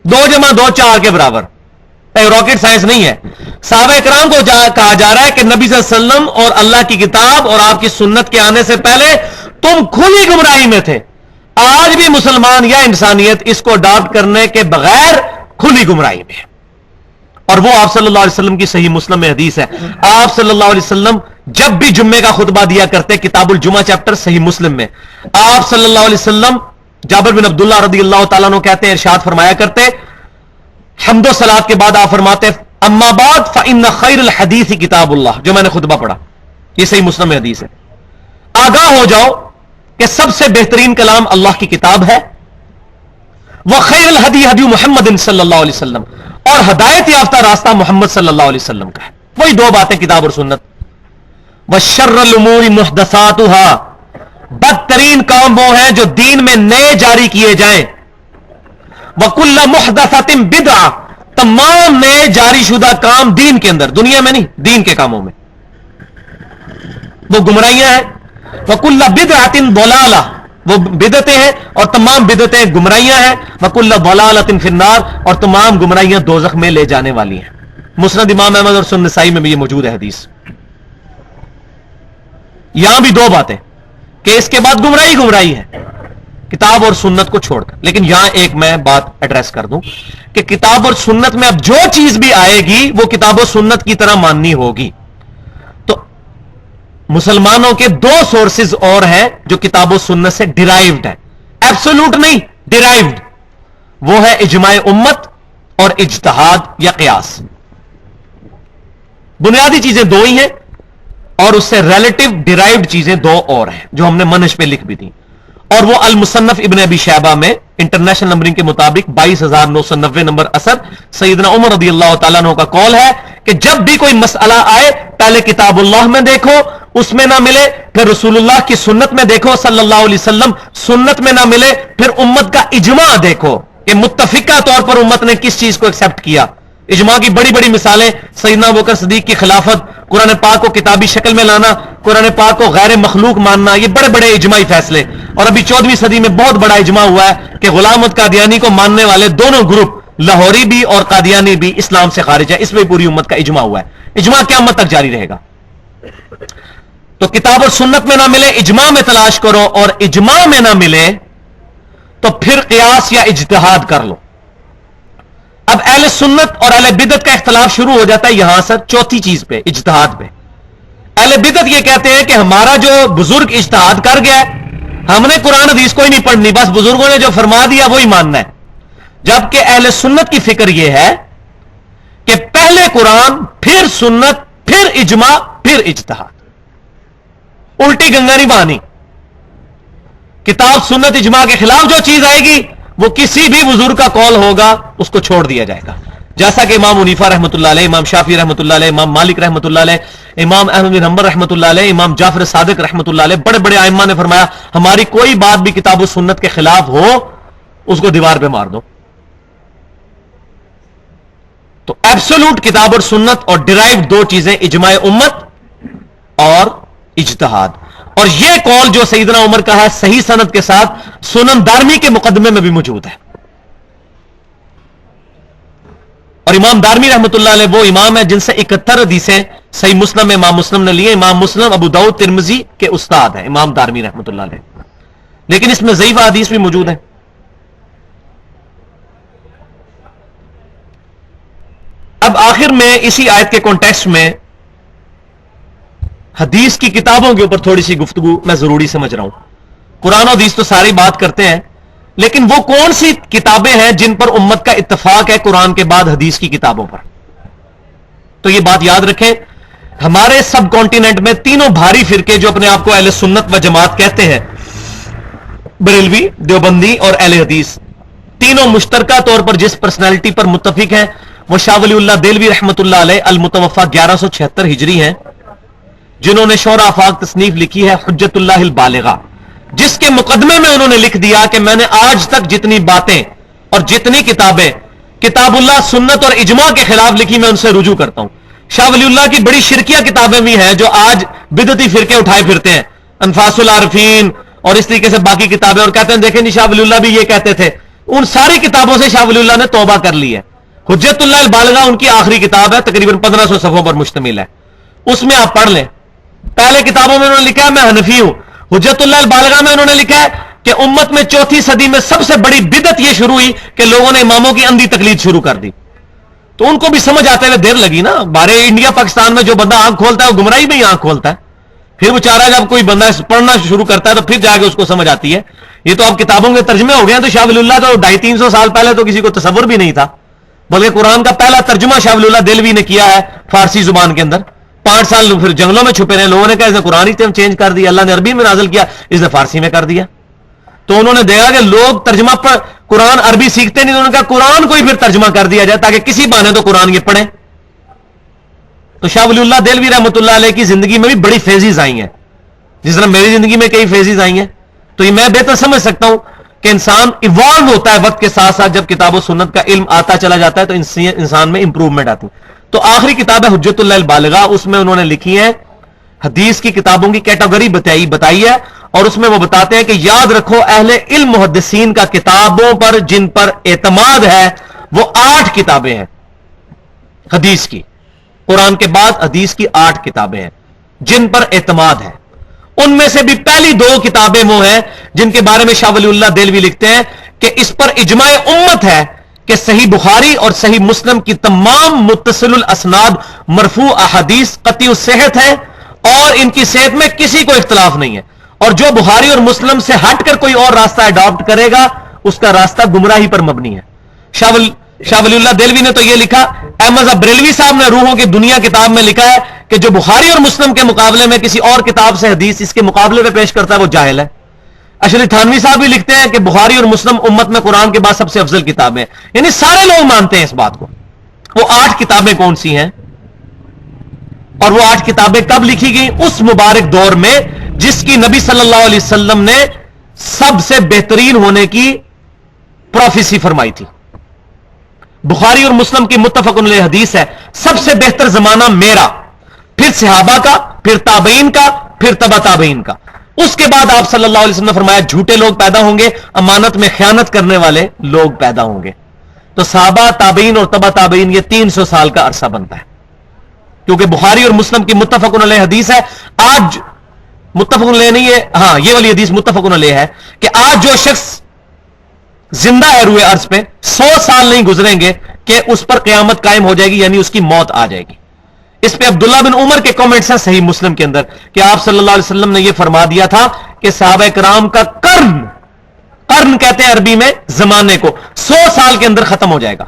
2 + 2 4 کے برابر. راکٹ سائنس نہیں ہے. صحابہ کرام کو کہا جا رہا ہے کہ نبی صلی اللہ علیہ وسلم اور اللہ کی کتاب اور آپ کی سنت کے آنے سے پہلے تم کھلی گمراہی میں تھے. آج بھی مسلمان یا انسانیت اس کو اڈاپٹ کرنے کے بغیر کھلی گمراہی میں ہے. اور وہ آپ صلی اللہ علیہ وسلم کی صحیح مسلم میں حدیث ہے. آپ صلی اللہ علیہ وسلم جب بھی جمعے کا خطبہ دیا کرتے، کتاب الجمعہ چیپٹر صحیح مسلم میں، آپ صلی اللہ علیہ وسلم جابر بن عبداللہ رضی اللہ تعالیٰ عنہ کہتے ہیں، ارشاد فرمایا کرتے، حمد و صلات کے بعد آپ فرماتے اما بعد فإن خیر الحدیث کتاب اللہ، جو میں نے خطبہ پڑھا یہ صحیح مسلم میں حدیث ہے. آگاہ ہو جاؤ کہ سب سے بہترین کلام اللہ کی کتاب ہے. وخیر الہدی ہدی محمد صلی اللہ علیہ وسلم، اور ہدایت یافتہ راستہ محمد صلی اللہ علیہ وسلم کا ہے. وہی 2 باتیں کتاب اور سنت. وشر الامور محدثاتها، بدترین کام وہ ہیں جو دین میں نئے جاری کیے جائیں. وَكُلَّ مُحْدَثَةٍ بِدْعَةٍ، تمام نئے جاری شدہ کام دین کے اندر، دنیا میں نہیں، دین کے کاموں میں وہ گمراہیاں ہیں. وَكُلَّ بِدْعَةٍ ضَلَالَةٍ، وہ بدعتیں ہیں اور تمام بدعتیں گمراہیاں ہیں. وَكُلَّ ضَلَالَةٍ فِي النَّارِ، اور تمام گمراہیاں دوزخ میں لے جانے والی ہیں. مسند امام احمد اور سنن نسائی میں بھی یہ موجود ہے حدیث. یہاں بھی 2 باتیں کہ اس کے بعد گمراہی ہے کتاب اور سنت کو چھوڑ کر. لیکن یہاں ایک میں بات ایڈریس کر دوں کہ کتاب اور سنت میں اب جو چیز بھی آئے گی وہ کتاب و سنت کی طرح ماننی ہوگی. تو مسلمانوں کے 2 سورسز اور ہیں جو کتاب و سنت سے ڈیرائیوڈ ہے، ایبسولوٹ نہیں، ڈیرائیوڈ. وہ ہے اجماع امت اور اجتہاد یا قیاس. بنیادی چیزیں 2 ہی ہیں اور اس سے ریلیٹو ڈیرائیوڈ چیزیں 2 اور ہیں جو ہم نے منہج پہ لکھ بھی دی. اور وہ المصنف ابن ابی شیبہ میں انٹرنیشنل نمبرنگ کے مطابق 22,990 نمبر اثر سیدنا عمر رضی اللہ تعالیٰ عنہ کا قول ہے کہ جب بھی کوئی مسئلہ آئے پہلے کتاب اللہ میں دیکھو، اس میں نہ ملے پھر رسول اللہ کی سنت میں دیکھو صلی اللہ علیہ وسلم، سنت میں نہ ملے پھر امت کا اجماع دیکھو کہ متفقہ طور پر امت نے کس چیز کو ایکسپٹ کیا. اجماع کی بڑی بڑی مثالیں، سیدنا ابوبکر صدیق کی خلافت، قرآن پاک کو کتابی شکل میں لانا، قرآن پاک کو غیر مخلوق ماننا، یہ بڑے بڑے اجماعی فیصلے. اور ابھی 14ویں صدی میں بہت بڑا اجماع ہوا ہے کہ غلام احمد قادیانی کو ماننے والے دونوں گروپ، لاہوری بھی اور قادیانی بھی، اسلام سے خارج ہے. اس میں پوری امت کا اجماع ہوا ہے. اجماع قیامت تک جاری رہے گا. تو کتاب اور سنت میں نہ ملے اجماع میں تلاش کرو، اور اجماع میں نہ ملے تو پھر قیاس یا اجتہاد کر لو. اب اہل سنت اور اہل بدعت کا اختلاف شروع ہو جاتا ہے یہاں سے 4تھی چیز پہ، اجتہاد پہ. اہل بدعت یہ کہتے ہیں کہ ہمارا جو بزرگ اجتہاد کر گیا ہے، ہم نے قرآن حدیث کوئی نہیں پڑھنی، بس بزرگوں نے جو فرما دیا وہی ماننا ہے. جبکہ اہل سنت کی فکر یہ ہے کہ پہلے قرآن، پھر سنت، پھر اجماع، پھر اجتہاد. الٹی گنگا نہیں بہانی. کتاب سنت اجماع کے خلاف جو چیز آئے گی وہ کسی بھی بزرگ کا قول ہوگا اس کو چھوڑ دیا جائے گا. جیسا کہ امام حنیفہ رحمۃ اللہ علیہ، امام شافعی رحمۃ اللہ علیہ، امام مالک رحمۃ اللہ علیہ، امام احمد بن حنبل رحمۃ اللہ علیہ، امام جعفر صادق رحمۃ اللہ علیہ، بڑے بڑے ائمہ نے فرمایا ہماری کوئی بات بھی کتاب و سنت کے خلاف ہو اس کو دیوار پہ مار دو. تو ایبسولوٹ کتاب اور سنت اور ڈرائیو دو چیزیں، اجماع امت اور اجتہاد. اور یہ قول جو سیدنا عمر کا ہے صحیح سند کے ساتھ سنن دارمی کے مقدمے میں بھی موجود ہے. اور امام دارمی رحمۃ اللہ علیہ وہ امام ہے جن سے 71 حدیثیں صحیح مسلم میں امام مسلم نے لیے. امام مسلم، ابو داؤد، ترمذی کے استاد ہیں امام دارمی رحمۃ اللہ علیہ، لیکن اس میں ضعیف حدیث بھی موجود ہیں. اب آخر میں اسی آیت کے کانٹیکسٹ میں حدیث کی کتابوں کے اوپر تھوڑی سی گفتگو میں ضروری سمجھ رہا ہوں. قرآن و حدیث تو ساری بات کرتے ہیں، لیکن وہ کون سی کتابیں ہیں جن پر امت کا اتفاق ہے قرآن کے بعد حدیث کی کتابوں پر؟ تو یہ بات یاد رکھیں، ہمارے سب کانٹیننٹ میں تینوں بھاری فرقے جو اپنے آپ کو اہل سنت و جماعت کہتے ہیں، بریلوی، دیوبندی اور اہل حدیث، تینوں مشترکہ طور پر جس پرسنالٹی پر متفق ہیں وہ شاہ ولی اللہ دہلوی رحمۃ اللہ علیہ المتوفى 1176 ہجری ہیں، جنہوں نے شورى آفاق تصنیف لکھی ہے حجت اللہ البالغہ، جس کے مقدمے میں انہوں نے لکھ دیا کہ میں نے آج تک جتنی باتیں اور جتنی کتابیں کتاب اللہ، سنت اور اجماع کے خلاف لکھی میں ان سے رجوع کرتا ہوں. شاہ ولی اللہ کی بڑی شرکیہ کتابیں بھی ہیں جو آج بدعتی فرقے اٹھائے پھرتے ہیں، انفاس العارفین اور اس طریقے سے باقی کتابیں، اور کہتے ہیں دیکھیں جی شاہ ولی اللہ بھی یہ کہتے تھے. ان ساری کتابوں سے شاہ ولی اللہ نے توبہ کر لی ہے. حجت اللہ البالغہ ان کی آخری کتاب ہے، تقریباً 1500 صفحوں پر مشتمل ہے، اس میں آپ پڑھ لیں. پہلے کتابوں میں انہوں نے لکھا ہے میں حنفی ہوں. حجت اللہ البالغہ میں انہوں نے لکھا ہے کہ امت میں 4تھی صدی میں سب سے بڑی بدعت یہ شروع ہوئی کہ لوگوں نے اماموں کی اندھی تقلید شروع کر دی. تو ان کو بھی سمجھ آتے ہوئے دیر لگی نا. بارے انڈیا پاکستان میں جو بندہ آنکھ کھولتا ہے وہ گمراہی میں ہی آنکھ کھولتا ہے، پھر بیچارہ جب کوئی بندہ پڑھنا شروع کرتا ہے تو پھر جا کے اس کو سمجھ آتی ہے. یہ تو اب کتابوں کے ترجمے ہو گئے ہیں، تو شاہ ولی اللہ تو 250-300 سال پہلے تو کسی کو تصور بھی نہیں تھا، بلکہ قرآن کا پہلا ترجمہ شاہ ولی اللہ دہلوی نے کیا ہے فارسی زبان کے اندر. 5 سال پھر جنگلوں میں چھپے رہے، لوگوں نے کہا اس نے قرآن ہی چینج کر دیا، اللہ نے عربی میں نازل کیا، اس نے فارسی میں کر دیا. تو انہوں نے دیکھا کہ لوگ ترجمہ پر قرآن عربی سیکھتے نہیں، تو انہوں نے کہا قرآن کو ہی پھر ترجمہ کر دیا جائے تاکہ کسی بہانے تو قرآن یہ پڑھیں. تو شاہ ولی اللہ دہلوی رحمۃ اللہ علیہ کی زندگی میں بھی بڑی فیزز آئی ہیں، جس طرح میری زندگی میں کئی فیزز آئی ہیں. تو یہ میں بہتر سمجھ سکتا ہوں کہ انسان ایوالو ہوتا ہے وقت کے ساتھ ساتھ، جب کتاب و سنت کا علم آتا چلا جاتا ہے تو انسان میں امپروومنٹ آتی. تو آخری کتاب ہے حجت اللہ البالغہ، اس میں انہوں نے لکھی ہے حدیث کی کتابوں کی کیٹیگری بتائی ہے، اور اس میں وہ بتاتے ہیں کہ یاد رکھو اہل علم محدثین کا کتابوں پر جن پر اعتماد ہے وہ 8 کتابیں ہیں حدیث کی. قرآن کے بعد حدیث کی 8 کتابیں ہیں جن پر اعتماد ہے. ان میں سے بھی پہلی 2 کتابیں وہ ہیں جن کے بارے میں شاہ ولی اللہ دہلوی لکھتے ہیں کہ اس پر اجماع امت ہے کہ صحیح بخاری اور صحیح مسلم کی تمام متصل الاسناد مرفوع احادیث قطعی الصحت ہے، اور ان کی صحت میں کسی کو اختلاف نہیں ہے. اور جو بخاری اور مسلم سے ہٹ کر کوئی اور راستہ اڈاپٹ کرے گا اس کا راستہ گمراہی پر مبنی ہے. شاہ ولی اللہ دہلوی نے تو یہ لکھا. احمد بریلوی صاحب نے روحوں کی دنیا کتاب میں لکھا ہے کہ جو بخاری اور مسلم کے مقابلے میں کسی اور کتاب سے حدیث اس کے مقابلے میں پیش کرتا ہے وہ جاہل ہے. اشری تھانوی صاحب بھی لکھتے ہیں کہ بخاری اور مسلم امت میں قرآن کے بعد سب سے افضل کتابیں، یعنی سارے لوگ مانتے ہیں اس بات کو. وہ 8 کتابیں کون سی ہیں اور وہ 8 کتابیں کب لکھی گئیں؟ اس مبارک دور میں جس کی نبی صلی اللہ علیہ وسلم نے سب سے بہترین ہونے کی پروفیسی فرمائی تھی. بخاری اور مسلم کی متفق علیہ حدیث ہے سب سے بہتر زمانہ میرا، پھر صحابہ کا، پھر تابعین کا، پھر تبع تابعین کا. اس کے بعد آپ صلی اللہ علیہ وسلم نے فرمایا جھوٹے لوگ پیدا ہوں گے، امانت میں خیانت کرنے والے لوگ پیدا ہوں گے. تو صحابہ، تابعین اور تبع تابعین یہ 300 سال کا عرصہ بنتا ہے، کیونکہ بخاری اور مسلم کی متفق علیہ حدیث ہے. آج متفق علیہ نہیں ہے، ہاں یہ والی حدیث متفق علیہ ہے کہ آج جو شخص زندہ ہے روئے عرض پہ 100 سال نہیں گزریں گے کہ اس پر قیامت قائم ہو جائے گی، یعنی اس کی موت آ جائے گی. اس پہ عبداللہ بن عمر کے کامنٹس ہیں صحیح مسلم کے اندر کہ آپ صلی اللہ علیہ وسلم نے یہ فرما دیا تھا کہ صحابہ کرام کا قرن کہتے ہیں عربی میں زمانے کو 100 سال کے اندر ختم ہو جائے گا.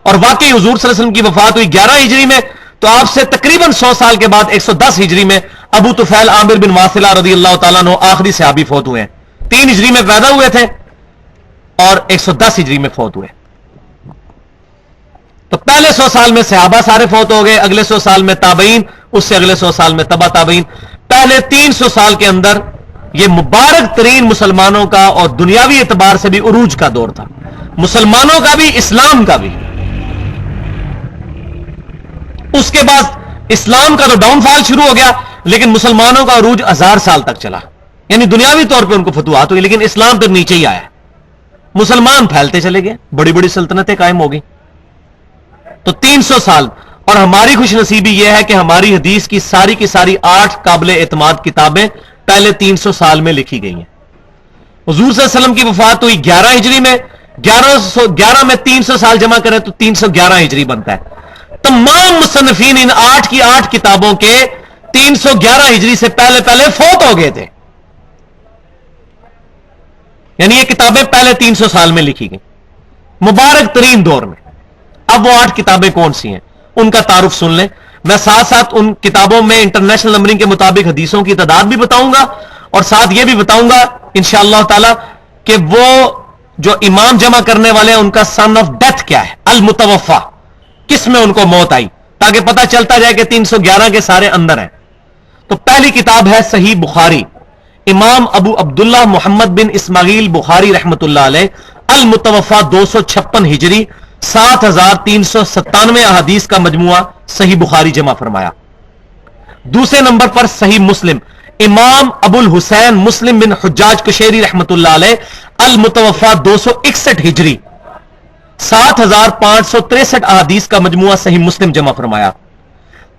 اور واقعی حضور صلی اللہ علیہ وسلم کی وفات ہوئی 11 ہجری میں, تو آپ سے تقریباً 100 سال کے بعد 110 ہجری میں ابو طفیل عامر بن واصلہ رضی اللہ تعالیٰ عنہ آخری صحابی فوت ہوئے ہیں. 3 ہجری میں پیدا ہوئے تھے اور 110 ہجری میں فوت ہوئے. تو پہلے 100 سال میں صحابہ سارے فوت ہو گئے, اگلے 100 سال میں تابعین, اس سے اگلے 100 سال میں تبع تابعین. پہلے 300 سال کے اندر یہ مبارک ترین مسلمانوں کا اور دنیاوی اعتبار سے بھی عروج کا دور تھا, مسلمانوں کا بھی اسلام کا بھی. اس کے بعد اسلام کا تو ڈاؤن فال شروع ہو گیا, لیکن مسلمانوں کا عروج 1000 سال تک چلا. یعنی دنیاوی طور پہ ان کو فتوحات ہوئی, لیکن اسلام پھر نیچے ہی آیا. مسلمان پھیلتے چلے گئے, بڑی بڑی سلطنتیں قائم ہو گئی. تو 300 سال. اور ہماری خوش نصیبی یہ ہے کہ ہماری حدیث کی ساری 8 قابل اعتماد کتابیں پہلے 300 سال میں لکھی گئی ہیں. حضور صلی اللہ علیہ وسلم کی وفات ہوئی 11 ہجری میں, 11 میں 300 سال جمع کریں تو 311 ہجری بنتا ہے. تمام مصنفین ان 8 کی 8 کتابوں کے 311 ہجری سے پہلے فوت ہو گئے تھے. یعنی یہ کتابیں پہلے 300 سال میں لکھی گئی, مبارک ترین دور میں. اب وہ 8 کتابیں کون سی ہیں ان کا تعارف سن لیں. میں ساتھ ساتھ ان کتابوں میں انٹرنیشنل نمبرنگ کے مطابق حدیثوں کی تعداد بھی بتاؤں گا, اور ساتھ یہ بھی بتاؤں گا انشاءاللہ تعالی کہ وہ جو امام جمع کرنے والے ہیں ان کا سن آف ڈیتھ کیا ہے, المتوفا, کس میں ان کو موت آئی, تاکہ پتہ چلتا جائے کہ 311 کے سارے اندر ہیں. تو پہلی کتاب ہے صحیح بخاری, امام ابو عبداللہ محمد بن اسماعیل بخاری رحمت اللہ علیہ, المتوفا 256 ہجری, 7397 احادیث کا مجموعہ صحیح بخاری جمع فرمایا. دوسرے نمبر پر صحیح مسلم, امام ابو الحسین مسلم بن حجاج کشیری رحمت اللہ علیہ, المتوفا 261 ہجری, 7563 احادیث کا مجموعہ صحیح مسلم جمع فرمایا.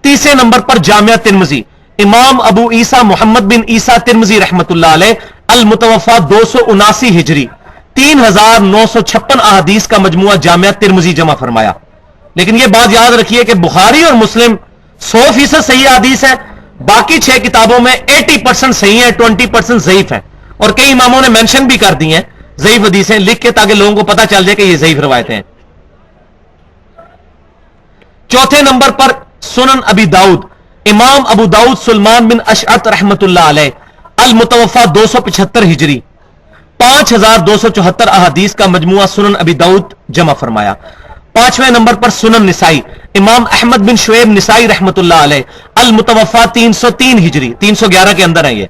تیسرے نمبر پر جامعہ ترمذی, امام ابو عیسیٰ محمد بن عیسیٰ ترمذی رحمت اللہ علیہ, المتوفا 279 ہجری, 3956 احادیث کا مجموعہ جامعہ ترمذی جمع فرمایا. لیکن یہ بات یاد رکھیے کہ بخاری اور مسلم 100% صحیح حدیث ہے, باقی 6 کتابوں میں 80% صحیح ہے, 20% ضعیف ہے, اور کئی اماموں نے مینشن بھی کر دی ہیں ضعیف حدیثیں لکھ کے, تاکہ لوگوں کو پتہ چل جائے کہ یہ ضعیف روایتیں ہیں. چوتھے نمبر پر سنن ابی داؤد, امام ابو داؤد سلمان بن اشعث رحمت اللہ علیہ, المتوفا 275 ہجری, 5274 احادیث کا مجموعہ سنن ابی داؤد جمع فرمایا. پانچویں نمبر پر سنن نسائی, امام احمد بن شعیب نسائی رحمت اللہ علیہ, المتوفا 303 ہجری, 311 کے اندر ہے یہ,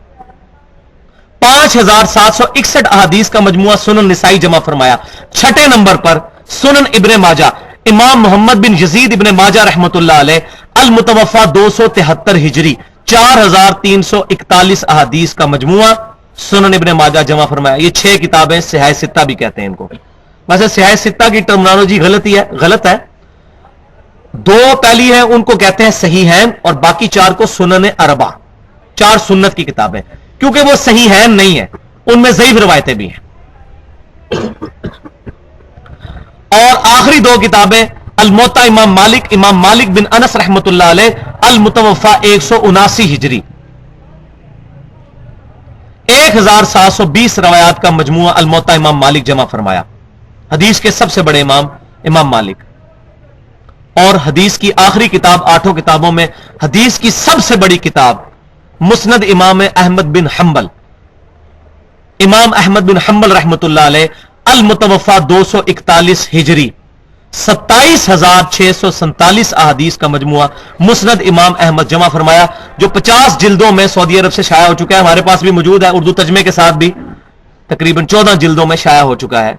5761 احادیث کا مجموعہ سنن نسائی جمع فرمایا. چھٹے نمبر پر سنن ابن ماجہ, امام محمد بن یزید ابن ماجہ رحمت اللہ علیہ, المتوفا 273 ہجری, 4341 احادیث کا مجموعہ سنن ابن ماجہ جمع فرمایا. یہ 6 کتابیں صحیح ستہ بھی کہتے ہیں ان کو. ویسے صحیح ستہ کی ٹرمنالوجی غلط ہے. 2 پہلی ہیں ان کو کہتے ہیں صحیح ہیں, اور باقی 4 کو سنن اربع, 4 سنت کی کتابیں, کیونکہ وہ صحیح ہیں نہیں ہیں, ان میں ضعیف روایتیں بھی ہیں. اور آخری 2 کتابیں الموطا امام مالک بن انس رحمت اللہ علیہ, المتوفا 179 ہجری, 1720 روایات کا مجموعہ الموطا امام مالک جمع فرمایا. حدیث کے سب سے بڑے امام مالک. اور حدیث کی آخری کتاب 8 کتابوں میں حدیث کی سب سے بڑی کتاب مسند امام احمد بن حنبل, امام احمد بن حنبل رحمت اللہ علیہ, المتوفا 241 ہجری, 27647 احادیث کا مجموعہ مسند امام احمد جمع فرمایا, جو 50 جلدوں میں سعودی عرب سے شائع ہو چکا ہے. ہمارے پاس بھی موجود ہے اردو ترجمے کے ساتھ بھی, تقریباً 14 جلدوں میں شائع ہو چکا ہے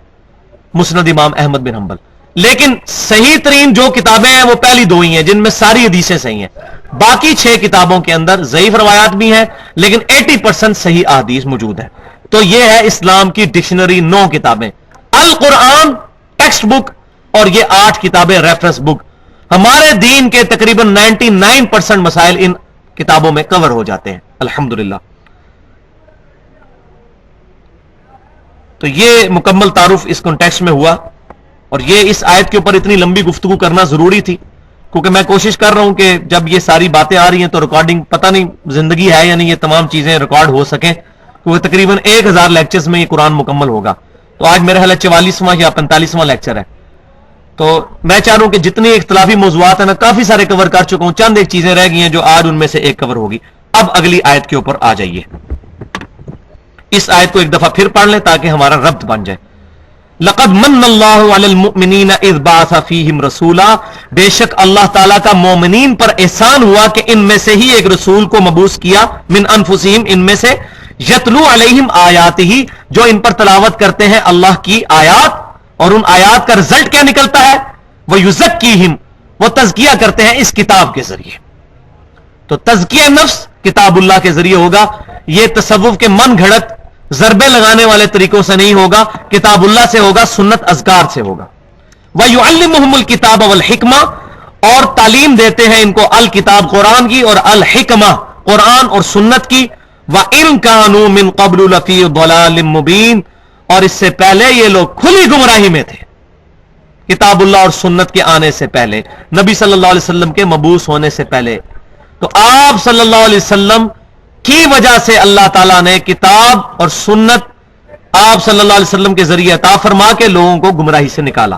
مسند امام احمد بن حنبل. لیکن صحیح ترین جو کتابیں ہیں وہ پہلی 2 ہی ہیں جن میں ساری حدیثیں صحیح ہیں. باقی 6 کتابوں کے اندر ضعیف روایات بھی ہیں, لیکن 80% صحیح احادیث موجود ہے. تو یہ ہے اسلام کی ڈکشنری 9 کتابیں, القرآن ٹیکسٹ بک, اور یہ 8 کتابیں ریفرنس بک. ہمارے دین کے تقریباً 99% مسائل ان کتابوں میں کور ہو جاتے ہیں الحمدللہ. تو یہ مکمل تعارف اس کانٹیکسٹ میں ہوا, اور یہ اس آیت کے اوپر اتنی لمبی گفتگو کرنا ضروری تھی. کیونکہ میں کوشش کر رہا ہوں کہ جب یہ ساری باتیں آ رہی ہیں تو ریکارڈنگ پتہ نہیں زندگی ہے یا نہیں یہ تمام چیزیں ریکارڈ ہو سکیں، کیونکہ تقریباً 1000 لیکچرز میں یہ قرآن مکمل ہوگا. تو آج میرا خیال ہے 44واں یا 45واں لیکچر ہے. تو میں چاہ رہا ہوں کہ جتنی اختلافی موضوعات ہیں میں کافی سارے کور کر چکا ہوں، چند ایک چیزیں رہ گئی ہیں جو آج ان میں سے ایک کور ہوگی. اب اگلی آیت کے اوپر آ جائیے. اس آیت کو ایک دفعہ پھر پڑھ لیں تاکہ ہمارا ربط بن جائے. لقد من اللہ علی المؤمنین اذ بعث فیہم رسولا، بے شک اللہ تعالیٰ کا مومنین پر احسان ہوا کہ ان میں سے ہی ایک رسول کو مبعوث کیا، من انفسہم، ان میں سے، یتلو علیہم آیاتہ، جو ان پر تلاوت کرتے ہیں اللہ کی آیات، اور ان آیات کا رزلٹ کیا نکلتا ہے؟ وَيُزَكِّيهِمْ، وہ تزکیہ کرتے ہیں اس کتاب کے ذریعے. تو تزکیہ نفس کتاب اللہ کے ذریعے ہوگا. یہ تصوف کے من گھڑت ضربے لگانے والے طریقوں سے نہیں ہوگا، کتاب اللہ سے ہوگا، سنت اذکار سے ہوگا. وَيُعَلِّمُهُمُ الْكِتَابَ وَالْحِكْمَةَ، اور تعلیم دیتے ہیں ان کو الکتاب قرآن کی اور الحکمہ قرآن اور سنت کی. وَإِن كَانُوا مِن قَبْلُ لَفِي ضَلَالٍ مُبِينٍ، اور اس سے پہلے یہ لوگ کھلی گمراہی میں تھے، کتاب اللہ اور سنت کے آنے سے پہلے، نبی صلی اللہ علیہ وسلم کے مبعوث ہونے سے پہلے. تو آپ صلی اللہ علیہ وسلم کی وجہ سے اللہ تعالیٰ نے کتاب اور سنت آپ صلی اللہ علیہ وسلم کے ذریعے عطا فرما کے لوگوں کو گمراہی سے نکالا.